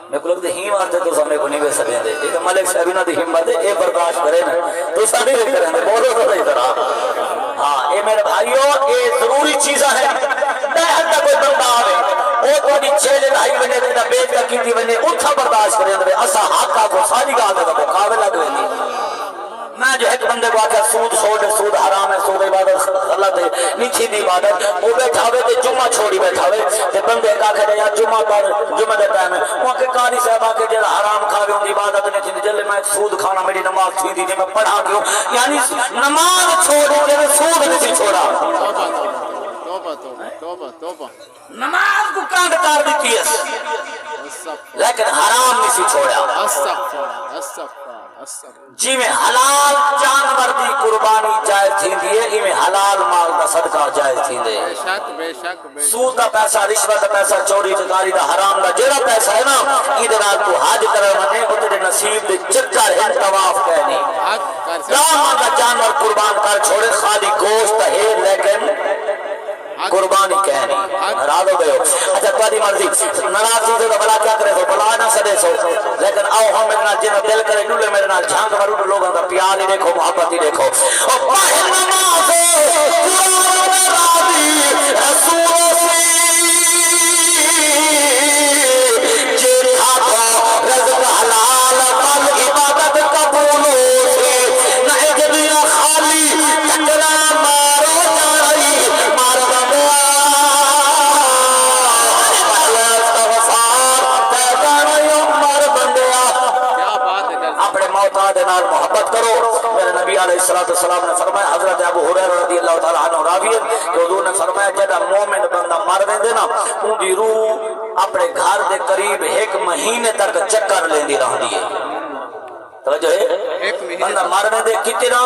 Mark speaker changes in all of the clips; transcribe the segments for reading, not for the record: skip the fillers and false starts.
Speaker 1: میں کو لگتا ہی واسطے تو سامنے کو نہیں بے سکیں دے ایک ملک صاحب انہاں دی ہمت ہے اے برداشت کرے نا تو سامنے بھی کریں دے بولو تو صحیح طرح ہاں اے میرے بھائیو اے ضروری چیزاں ہیں نہ حد تک کوئی بندہ آوے او تو دی چھیلے لائی بنے دے بیت کا کیتی بنے اتھا برداشت کریں دے اسا حقا کو ساری گاہ دے کو قابل لگے دی میں جو ایک بندے کو آکھا سود سود حرام ہے سود عبادت غلط ہے نیچی دی عبادت وہ بیٹھا ہوئے تے جمعہ چھوڑی بیٹھا ہوئے تے بندے کا آکھا یا جمعہ پر جمعہ دے ٹائم ہے وہ آکھا قاری صاحب آکھا جڑا حرام کھاوے ان دی عبادت نہیں تھی جلے میں سود کھانا میری نماز تھی دی میں پڑھا کیوں یعنی نماز چھوڑی تے سود نہیں چھوڑا
Speaker 2: توبہ
Speaker 1: نماز کو کانڈ کار دیتی ہے لیکن حرام نہیں چھوڑا جی میں حلال جانور دی قربانی جائز تھی دیئے ہی میں حلال مال دا صدقہ جائز تھی دے
Speaker 2: بے شک
Speaker 1: سود دا پیسہ رشوت دا پیسہ چوری چکاری دا حرام دا جیڑا پیسہ ہے نا ادھر آج تو حج کرے منے اتنے نصیب دے چکر ہے طواف کہنی داما دا جانور قربان کر چھوڑے خالی گوشت ہے لیکن قربانی کہنی ناراض ہو گئے ہو اچھا تمہاری مرضی ناراض چیزیں تو بلا کیا کرے سو بلا نہ سدے سو لیکن آؤ ہم میرے نال جنہوں دل کرے نولے میرے نال جھانک مرو لوگوں کا پیار ہی دیکھو محبت ہی دیکھو اور پاہر نماز قرآن راضی رسول سے جیرہا تھا رزق حلال قل عبادت قبولوں سے نہ دنیا خالی ٹکرا مارو جائی مارو محبت کرو میرے نبی علیہ السلام نے فرمایا حضرت ابو ہریرہ رضی اللہ تعالی عنہ راوی ہے کہ حضور نے فرمایا جڑا مومن بندہ مر ویندے نا اون دی روح اپنے گھر دے قریب ایک مہینے تک چکر لیندی رہندی ہے توجہ ہے بندہ مر ویندے کتنا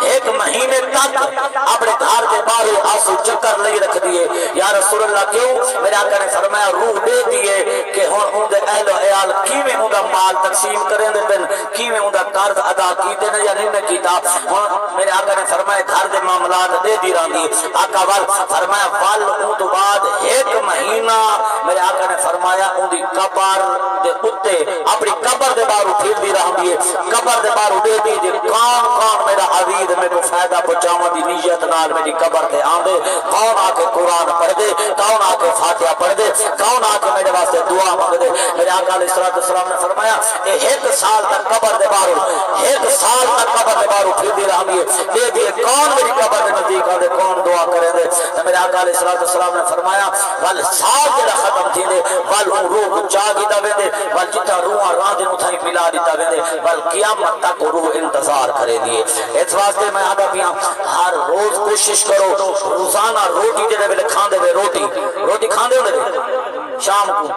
Speaker 1: ایک مہینے تک اپنے گھر دے باہر آنسو چکر لئی رکھ دیے یا رسول اللہ کیوں میرے آقا نے فرمایا روح دے دیے کہ ہن اون دے اہل و عیال کیویں اون دا مال تقسیم کریں دے پن کیویں اون دا قرض ادا کیتے نے یا نہیں کیتا ہن میرے آقا نے فرمایا گھر دے معاملات دے دی رہندی آقا وال فرمایا ول اون تو بعد ایک مہینہ میرے آقا نے فرمایا اون دی قبر دے اوتے اپنی قبر دے باہر پھر دی رہندی ہے قبر دے باہر دے دی جے کون میرا عزیز میں کو فائدہ پہنچاواں دی نیت نال میری قبر تے آندے کون آ کے قرآن پڑھ دے کون آ کے فاتحہ پڑھ دے کون آ کے میرے واسطے دعا مانگ دے میرے آقا علیہ السلام نے فرمایا کہ ایک سال تک قبر دے باہر ایک سال تک قبر دے باہر پھر دی رہندی ہے دے دی کون میری قبر دے نزدیک آندے کون دعا کرے دے تے میرے آقا علیہ السلام نے فرمایا ول سال جڑا ختم تھی دے ول روح جاگی دا ویندے ول جتا روح راندے نو تھائی پلا دیتا ویندے ول قیامت تک روح انتظار کرے دیئے اس واسطے میں آدھا پیاں ہر روز کوشش کرو روزانہ روٹی جڑے ویلے کھاندے وے روٹی کھاندے ہوندے شام کو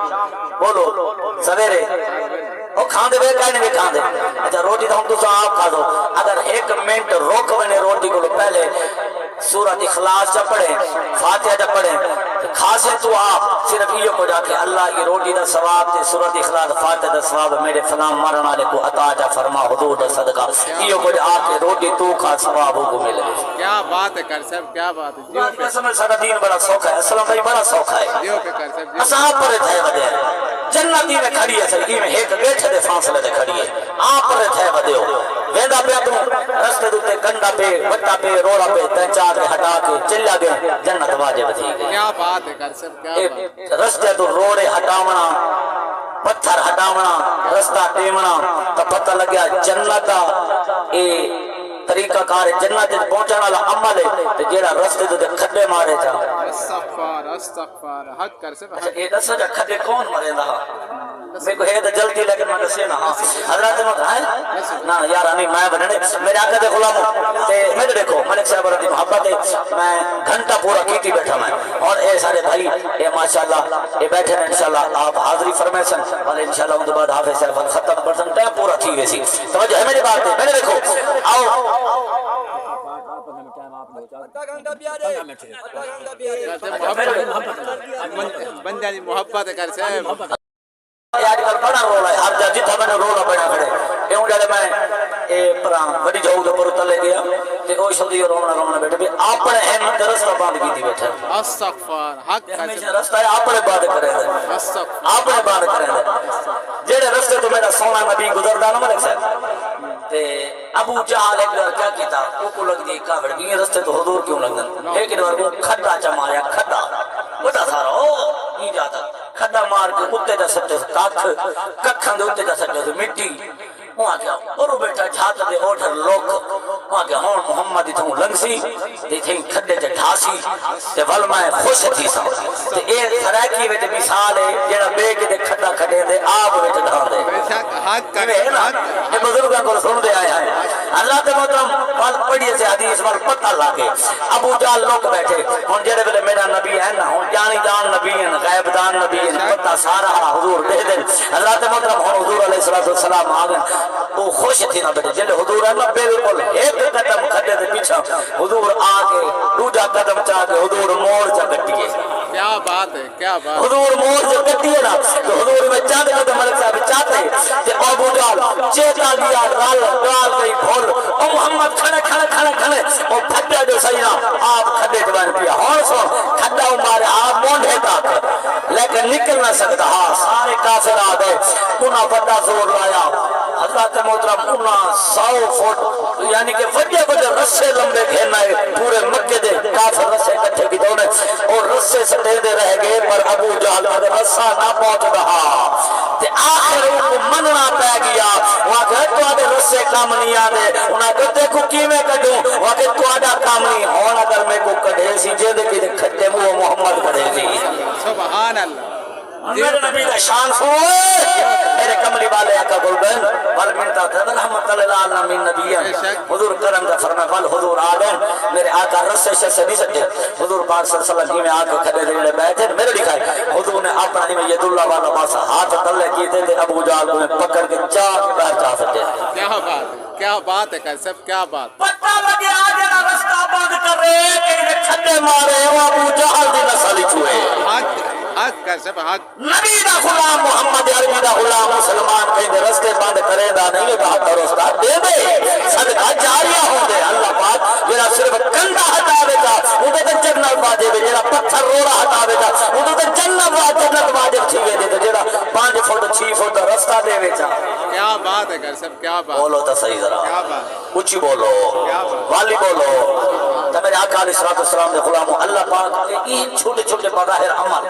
Speaker 1: بولو سویرے وہ کھاندے وے کہنے وے کھاندے اچھا روٹی تو ہم تو آپ کھا دو اگر ایک منٹ روک ونے روٹی کو پہلے سورۃ اخلاص جب پڑھیں فاتحہ جب پڑھیں خاصے تو آپ صرف یہ کو جا کے اللہ کی روٹی دا ثواب تے سورۃ اخلاص فاتحہ دا ثواب میرے فلان مرن والے کو عطا جا فرما حضور دا صدقہ یہ کو جا کے روٹی تو کھا ثواب کو ملے
Speaker 2: کیا بات ہے کر صاحب کیا بات ہے
Speaker 1: دیو پہ سمجھ سارا دین بڑا سوکھا ہے اسلام بھائی بڑا سوکھا ہے
Speaker 2: دیو پہ کر صاحب
Speaker 1: اصحاب پر تھے ودے جنتی میں کھڑی ہے سر میں ایک بیٹھے دے فاصلے دے کھڑی ہے آپ پر تھے ودے ہو ویندا پہ تو رستے دوتے گنڈا پہ وٹا پہ روڑا پہ تنچا کے ہٹا کے چلا گئے جنت واجب تھی گئی
Speaker 2: کیا بات ہے کر صاحب کیا بات
Speaker 1: رستے تو روڑے ہٹاونا پتھر ہٹاونا رستہ ٹیمنا تو پتہ لگیا جنت اے طریقہ کار جنت پہنچنے والا عمل ہے تے جیڑا رستے تے کھڈے مارے جا
Speaker 2: استغفار حق کر صاحب
Speaker 1: اچھا یہ دسو جا کھڈے کون مرے دا میں کو ہے تے جلدی لیکن میں دسے نا حضرات نے کہا نا یار نہیں میں بننے میرے آقا دے غلام تے میں دیکھو ملک صاحب دی محبت ہے میں گھنٹہ پورا کیتی بیٹھا میں اور اے سارے بھائی اے ماشاءاللہ اے بیٹھے ہیں انشاءاللہ آپ حاضری فرمائیں سن اور انشاءاللہ ان کے بعد حافظ صاحب ختم پرسن ٹائم پورا تھی گئی سی توجہ ہے میری بات ہے میں دیکھو آؤ
Speaker 2: بندہ دی محبت کر صاحب
Speaker 1: آج کل بڑا رولا ہے ہر جا جتھا میں نے رولا بڑا کھڑے ایوں جلے میں پران بڑی جاؤ دے پر تلے گیا تے او شدی رونا بیٹھے بھی اپنے ہمت رستہ بند کیتی بیٹھے
Speaker 2: استغفار حق کر
Speaker 1: ہمیشہ رستہ ہے اپنے بند کرے دے
Speaker 2: استغفار
Speaker 1: اپنے بند کرے دے میرا سونا نبی گزردا نا ملک صاحب تے ابو جہل ایک بار کیا کیتا او کو لگ دی کاوڑ بھی رستے تو حضور کیوں لگن ایک بار وہ کھڈا چ ماریا کھڈا بڑا سارا او نہیں جاتا کھڈا مار کے کتے دا سچے کاکھ ککھاں دے اوتے دا سچے مٹی وہاں کیا اور بیٹا جھات دے اوٹھر لوک وہاں کیا ہون محمد تھوں لنگسی تے تھیں کھڈے تے ڈھاسی تے ول میں خوش تھی سا تے اے سرائکی وچ مثال ہے جڑا بے کے کھڈا کھڈے دے آپ وچ ڈھا دے
Speaker 2: بے شک حق کر
Speaker 1: یہ بزرگاں کو سن دے آیا ہے اللہ تے محترم بات پڑھیے سے حدیث وال پتہ لاگے ابو جہل لوگ بیٹھے ہن جڑے ویلے میرا نبی ہے نا ہن جانی جان نبی ہیں غیب دان نبی ہیں پتہ سارا حضور دے دے اللہ تے محترم ہن حضور علیہ الصلوۃ والسلام آ گئے وہ خوش تھی نا بیٹے جلے حضور ہے نا بالکل ایک قدم کھڈے دے پیچھے حضور آ کے دوجا قدم چاہ کے حضور موڑ چا کٹیے
Speaker 2: کیا بات ہے کیا بات
Speaker 1: حضور موڑ چا کٹیے نا تو حضور میں چاند قدم ملک صاحب چاہتے کہ ابو جہل چیتا دیا رال گئی بھول او محمد کھڑے کھڑے کھڑے کھڑے او پھٹے جو سینا آپ کھڈے جوان پیا ہون سو کھڈا مارے آپ مونڈے تک لیکن نکل نہ سکتا ہاں سارے کافر آ گئے انہاں بڑا زور لایا حضرت محترم انہاں 100 فٹ یعنی کہ بڑے بڑے رسے لمبے گھیرنا ہے پورے مکے دے کافر رسے کٹھے کی دونے اور رسے سٹے دے رہ گئے پر ابو جہل کا رسا نہ پہنچ رہا تے آخر ان کو مننا پہ گیا وہاں کہ تو آدھے رسے کام نہیں آدھے انہاں کہ دیکھو کی میں کٹوں وہاں کہ تو آدھا کام نہیں ہون اگر میں کو کٹھے سی جے دے کی کھٹے مو محمد کٹھے سی
Speaker 2: سبحان اللہ
Speaker 1: میرے نبی کا شان سنو میرے کملی والے آقا گلبن بل منتا تھا رحمت اللہ العالمین نبی حضور کرم کا فرما بل حضور آدم میرے آقا رسے سے نہیں سکتے حضور پاک صلی اللہ علیہ وسلم میں آقا کھڑے دے بیٹھے میرے دکھائے حضور نے اپنا ہی میں ید اللہ والا پاسا ہاتھ تلے کیتے تھے ابو جہل کو پکڑ کے چاک پیر چاہ سکتے
Speaker 2: کیا بات ہے کر سب کیا بات
Speaker 1: پتہ لگے آج نہ رستہ بند کر رہے کہ کھڈے مارے وہ ابو جہل دی نسل چھوئے
Speaker 2: حق کر سب حق
Speaker 1: نبی دا غلام محمد عربی دا غلام مسلمان کہیں رستے بند کرے دا نہیں دا رستہ دے دے صدقہ جاریہ ہوں دے اللہ پاک جیرا صرف کندہ ہٹاوے دا انہوں تے جنت واجب جیرا پتھر روڑا ہٹاوے دا انہوں تے جنت واجب چھوئے دے جیرا 5 فٹ 6 فٹ دا رستہ دے ویچا
Speaker 2: کیا بات ہے کر سب کیا بات
Speaker 1: بولو تا صحیح ذرا
Speaker 2: کیا بات
Speaker 1: اچھی بولو والی بولو تا میرے آقا علیہ السلام دے غلاموں اللہ پاک کے این چھوٹے چھوٹے بظاہر عمل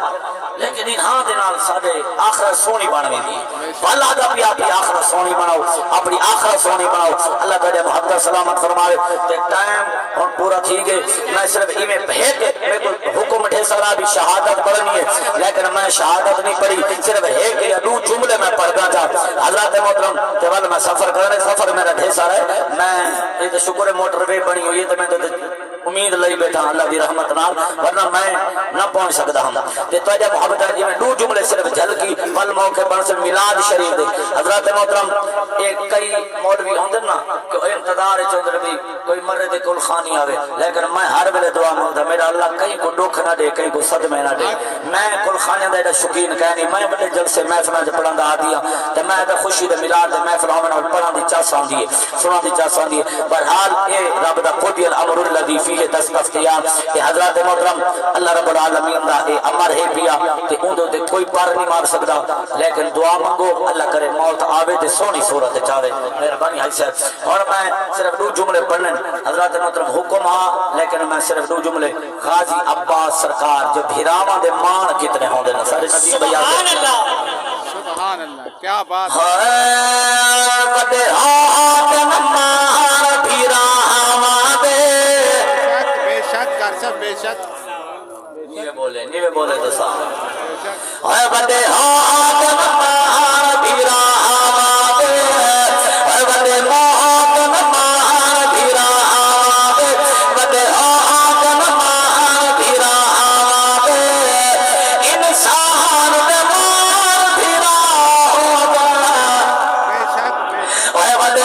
Speaker 1: لیکن انہاں دے نال ساڈے آخرت سونی بنوی دی اللہ دا بھی اپنی آخرت سونی بناؤ اپنی آخرت سونی بناؤ اللہ تعالی محبت سلامت فرمائے تے ٹائم ہن پورا تھی گئے میں صرف ایویں بھیج کے میرے کو حکم ٹھے سرا بھی شہادت پڑھنی ہے لیکن میں شہادت نہیں پڑھی صرف ایک یا دو جملے میں پڑھنا تھا حضرات محترم تے ول میں سفر کرنے سفر میرا ڈھیر سارا ہے میں یہ تو شکر ہے موٹر وے بنی ہوئی ہے تو میں تو امید لئی بیٹھا اللہ دی رحمت نال ورنہ میں نہ پہنچ سکتا ہوں تے تواجہ محبت ہے جی میں دو جملے صرف جھل کی بل موقع بن سے میلاد شریف دے حضرات محترم ایک کئی مولوی ہوندے نا کہ انتظار وچ ہوندے بھی کوئی مرے دے کول خانی آوے لیکن میں ہر ویلے دعا مانگدا میرا اللہ کہیں کو دکھ نہ دے کہیں کو صدمے نہ دے میں کول خانے دا ایڈا شوقین کہ نہیں میں بڑے جلسے محفلاں وچ پڑھندا آ دیا تے میں تے خوشی دے میلاد دے محفل ہوون نال پڑھن دی چاس آندی ہے سنن دی چاس آندی ہے بہرحال اے رب دا قدی الامر الذی فیہ تستفتیان کہ حضرات محترم اللہ رب العالمین دا اے امر ہے پیا تے اون دے کوئی پر نہیں مار سکدا لیکن دعا مانگو اللہ کرے موت آوے تے سونی صورت چاہے مہربانی حج صاحب اور میں صرف دو جملے پڑھنے حضرات محترم حکم ہاں لیکن میں صرف دو جملے غازی عباس سرکار جو بھیراواں دے مان کتنے ہوندے نے سارے نبی بیان
Speaker 2: سبحان اللہ کیا بات
Speaker 1: ہے بڑے ہاتھ مان بھیراواں دے
Speaker 2: بے شک کر سب بے شک
Speaker 1: نیوے بولے تو صاحب اے بڑے ہاتھ مان بھیراواں دے اے بڑے ہاتھ مان بھیراواں دے بڑے ہاتھ مان بھیراواں دے انسان دے مان بھیراواں
Speaker 2: بے شک
Speaker 1: اے بڑے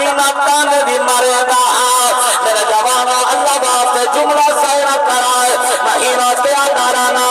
Speaker 1: مہینہ تان بھی مرے گا میرے جوانوں اللہ واسطے جملہ سائرہ کرائے مہینہ دیا کرانا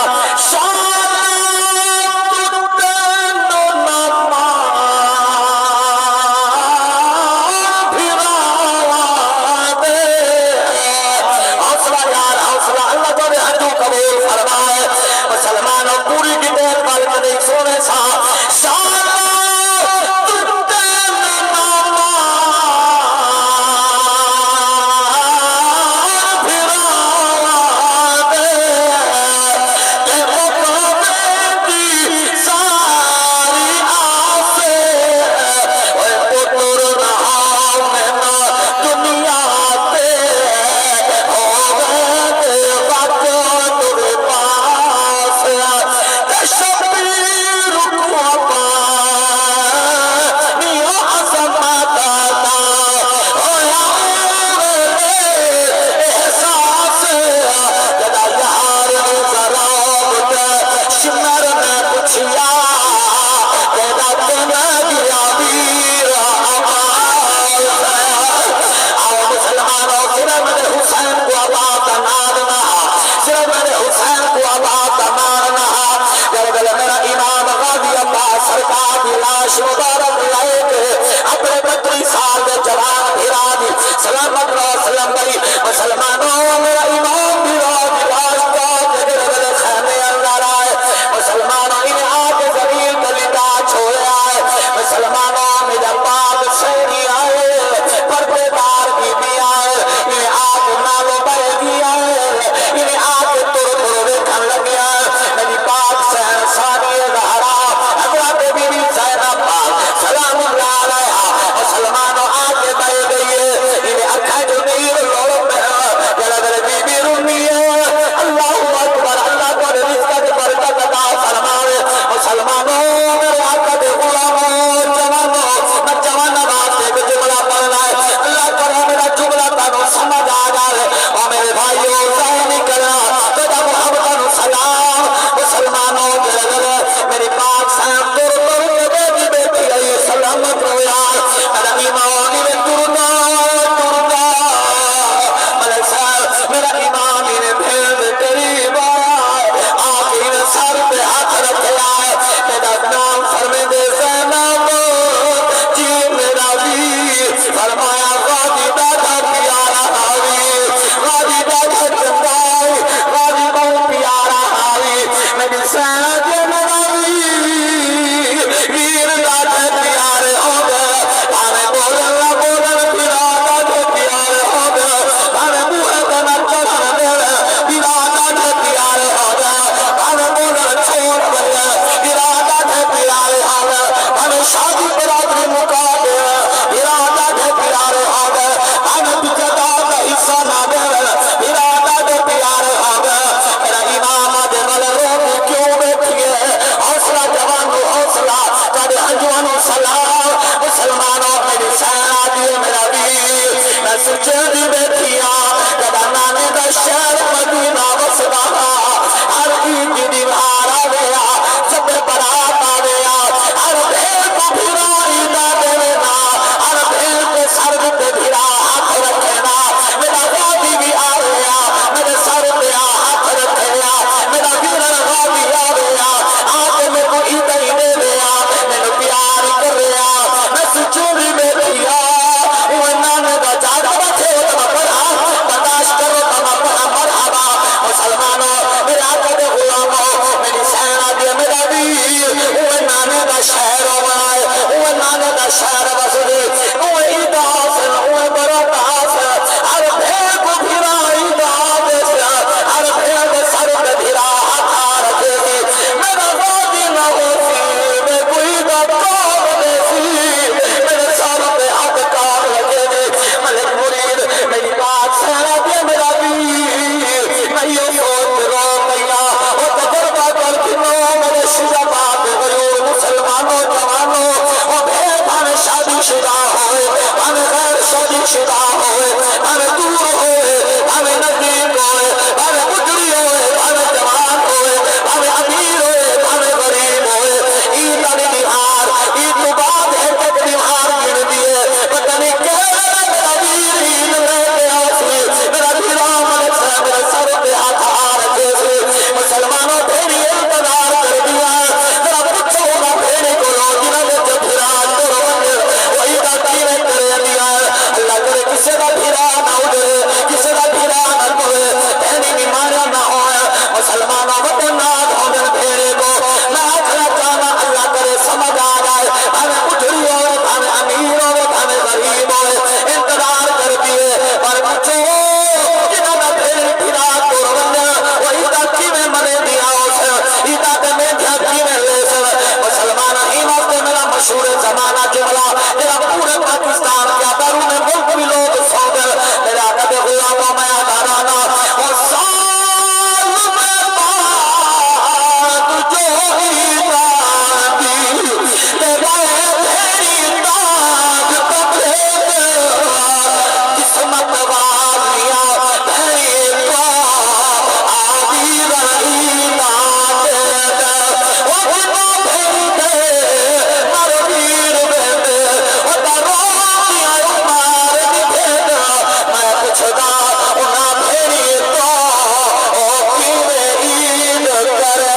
Speaker 1: شادی والا جملہ میرا پورے پاکستان کے بیرون ملک بھی لوگ سو گئے میرے آقا دے غلاموں میں ادارانا اور سال میں بعد جو ایمان دی تیرا تیری داد کبھے قسمت والیاں بھئی تو آدھی رہی ناد وہ جنو بھیندے مرمیر بھیندے وہ دروازیاں عمار دی بھیندے میں پوچھدا انہاں بھیڑی تو او کیویں عید کرے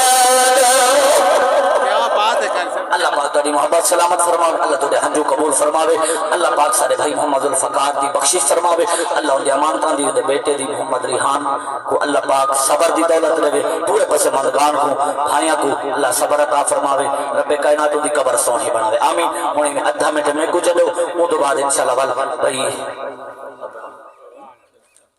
Speaker 2: کیا بات ہے کر صاحب
Speaker 1: اللہ پاک تیری محبت سلامت فرماوے اللہ تیرے ہنجو قبول فرماوے اللہ پاک سارے بھائی محمد الفقار دی بخشش فرماوے اللہ ان دی امانتاں دی دے بیٹے دی محمد ریحان کو اللہ پاک صبر دی دولت دے پورے پسماندگان کو بھائیاں کو اللہ صبر عطا فرماوے رب کائنات دی قبر سونی بناوے آمین ہن میں ادھا منٹ میں کو چلو وہ تو بعد انشاءاللہ بھائی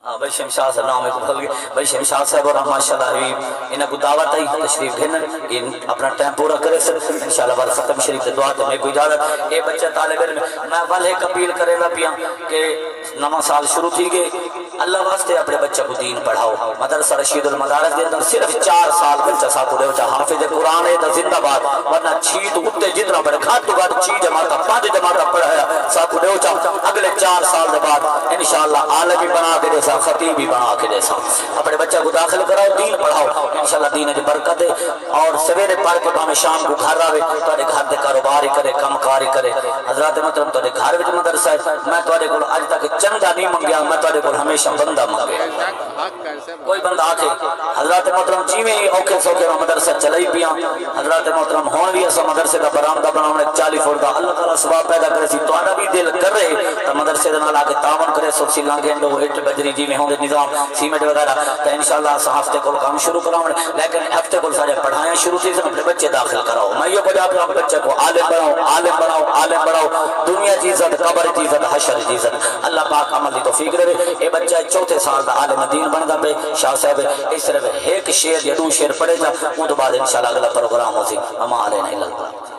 Speaker 1: بھائی شمشاد صاحب نام بھول گئے بھائی شمشاد صاحب اور ماشاءاللہ انہاں کو دعوت آئی تشریف گھنن ان اپنا ٹائم پورا کرے سر انشاءاللہ بعد ختم شریف سے دعا تے میں کو اجازت اے بچہ طالب علم میں ول ایک اپیل کرے لا پیاں کہ نواں سال شروع تھی گئے اللہ واسطے اپنے بچے کو دین پڑھاؤ مدرسہ رشید المدارس دے اندر صرف 4 سال بچہ ساتھ دے چا حافظ قرآن ہے زندہ باد ورنہ چھی تو اتے جتنا پڑھے کھات تو بعد 6 جماعت 5 جماعت پڑھایا ساتھ دے چا اگلے 4 سال دے بعد انشاءاللہ عالمی بنا کے دے خطیب بھی بنا کے دے اپنے بچہ کو داخل کراؤ دین پڑھاؤ انشاءاللہ دین کی برکت ہے اور سویرے پڑھ کے ہمیں شام کو گھر آوے تواڈے گھر دے کاروبار کرے کم کار کرے حضرات محترم تواڈے گھر وچ مدرسہ ہے میں تواڈے کول اج تک چندہ نہیں منگیا میں تواڈے کول ہمیشہ بندہ منگے
Speaker 2: بے شک حق کر صاحب
Speaker 1: کوئی بندہ آکے حضرات محترم جیویں ہی اوکھے سوکھے مدرسہ چلائی پیاں حضرات محترم ہون بھی ایسا مدرسے کا برآمدہ بناونے 40 فٹ دا اللہ تعالیٰ ثواب پیدا کرے سی تواڈا بھی دل کر رہے تو مدرسے دے نال آ کے تعاون کرے سو سیلاں گینڈو اٹ بجری جیویں ہوندے نظام سیمنٹ وغیرہ تو انشاءاللہ اس ہفتے کو کام شروع کراؤں لیکن ہفتے کو سارے پڑھائیں شروع تھی سے اپنے بچے داخل کراؤ میں یہ بجا اپنے بچے کو عالم بناؤ عالم بناؤ عالم بناؤ دنیا کی عزت قبر کی عزت حشر کی عزت اللہ پاک عمل دی توفیق دے اے بچہ 4 سال دا عالم دین بندا پے شاہ صاحب اس صرف ایک شعر یا 2 شعر پڑھے جا اون تو بعد انشاءاللہ اگلا پروگرام ہو سی اما علینا الا اللہ